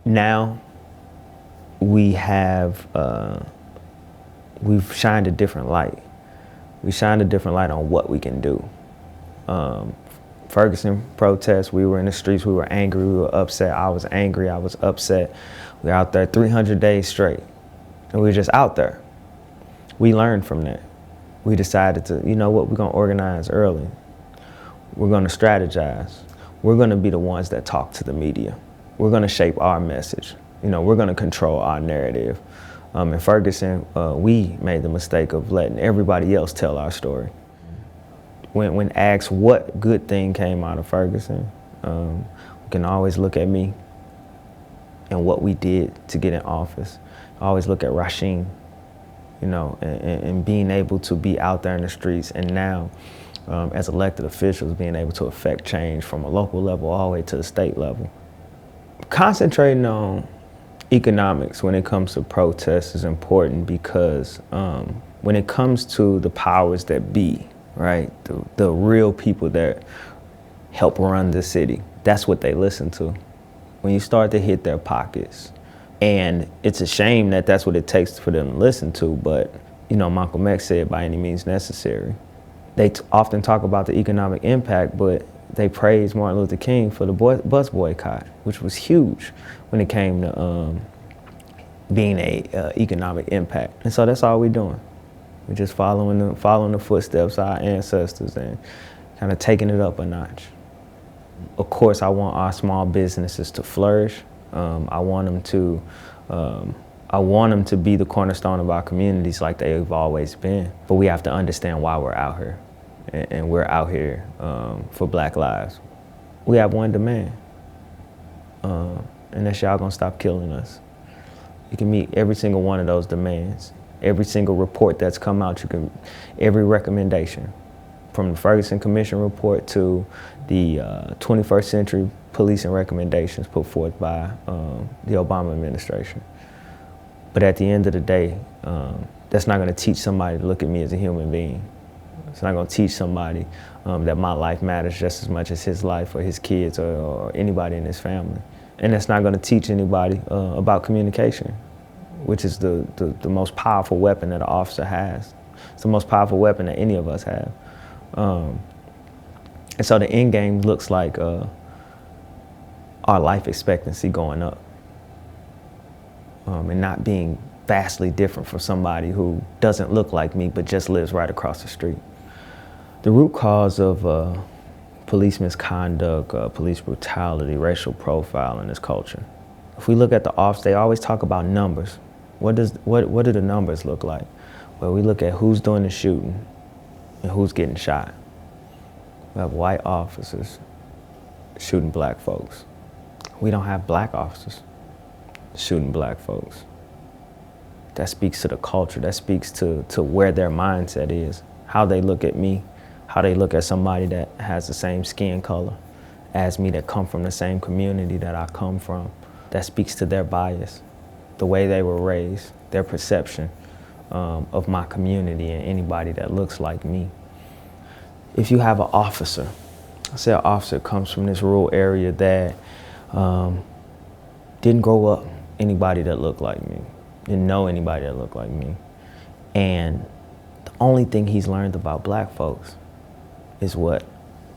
Now we have, we've shined a different light. We shined a different light on what we can do. Ferguson protests, we were in the streets, we were angry, we were upset. I was angry, I was upset. We were out there 300 days straight, and we were just out there. We learned from that. We decided to, you know what, we're gonna organize early. We're gonna strategize. We're gonna be the ones that talk to the media. We're gonna shape our message. You know, we're gonna control our narrative. In Ferguson, we made the mistake of letting everybody else tell our story. When asked what good thing came out of Ferguson, we can always look at me and what we did to get in office. I always look at Rasheen, you know, and being able to be out there in the streets, and now as elected officials being able to affect change from a local level all the way to the state level. Concentrating on economics when it comes to protests is important because when it comes to the powers that be, right, the real people that help run the city, that's what they listen to. When you start to hit their pockets, and it's a shame that that's what it takes for them to listen to, but you know, Malcolm X said by any means necessary. They often talk about the economic impact, but they praise Martin Luther King for the bus boycott, which was huge when it came to being a economic impact. And so that's all we're doing. We're just following the footsteps of our ancestors and kind of taking it up a notch. Of course, I want our small businesses to flourish. I want them to be the cornerstone of our communities like they've always been. But we have to understand why we're out here. And we're out here for Black lives. We have one demand, and that's y'all gonna stop killing us. You can meet every single one of those demands. Every single report that's come out, every recommendation, from the Ferguson Commission report to the 21st century policing recommendations put forth by the Obama administration. But at the end of the day, that's not gonna teach somebody to look at me as a human being. It's not gonna teach somebody that my life matters just as much as his life or his kids or anybody in his family. And that's not gonna teach anybody about communication, which is the most powerful weapon that an officer has. It's the most powerful weapon that any of us have. And so the end game looks like our life expectancy going up and not being vastly different from somebody who doesn't look like me but just lives right across the street. The root cause of police misconduct, police brutality, racial profile in this culture. If we look at the office, they always talk about numbers. What do the numbers look like? Well, we look at who's doing the shooting and who's getting shot. We have white officers shooting black folks. We don't have black officers shooting black folks. That speaks to the culture. That speaks to where their mindset is, how they look at me, how they look at somebody that has the same skin color as me, that come from the same community that I come from. That speaks to their bias, the way they were raised, their perception of my community and anybody that looks like me. If you have an officer, I say an officer comes from this rural area that didn't grow up anybody that looked like me, didn't know anybody that looked like me. And the only thing he's learned about black folks is what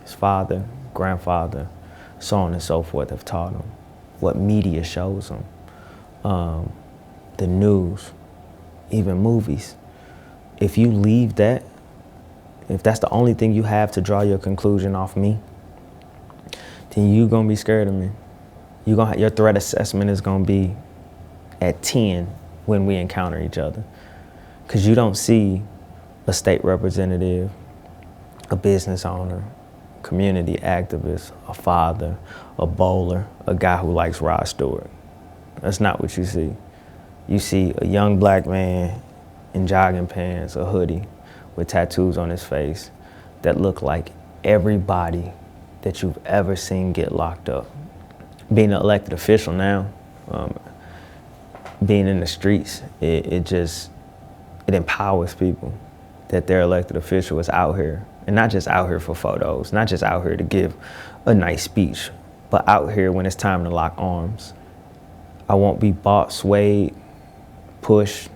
his father, grandfather, so on and so forth have taught him, what media shows him, the news, even movies. If you leave that, if that's the only thing you have to draw your conclusion off me, then you're gonna be scared of me. Your threat assessment is gonna be at 10 when we encounter each other. Because you don't see a state representative, a business owner, community activist, a father, a bowler, a guy who likes Rod Stewart. That's not what you see. You see a young black man in jogging pants, a hoodie, with tattoos on his face that look like everybody that you've ever seen get locked up. Being an elected official now, being in the streets, it empowers people that their elected official is out here, and not just out here for photos, not just out here to give a nice speech, but out here when it's time to lock arms, I won't be bought, swayed, pushed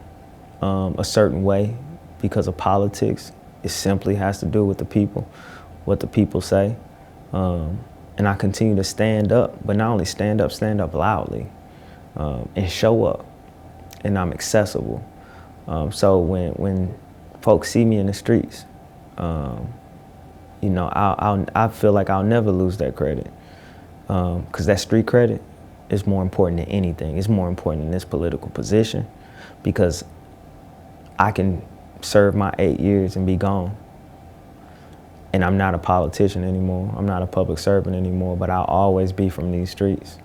a certain way because of politics. It simply has to do with the people, what the people say. And I continue to stand up, but not only stand up loudly, and show up. And I'm accessible. So when folks see me in the streets, you know, I feel like I'll never lose that credit, because that street credit is more important than anything. It's more important than this political position, because I can serve my 8 years and be gone. And I'm not a politician anymore. I'm not a public servant anymore, but I'll always be from these streets.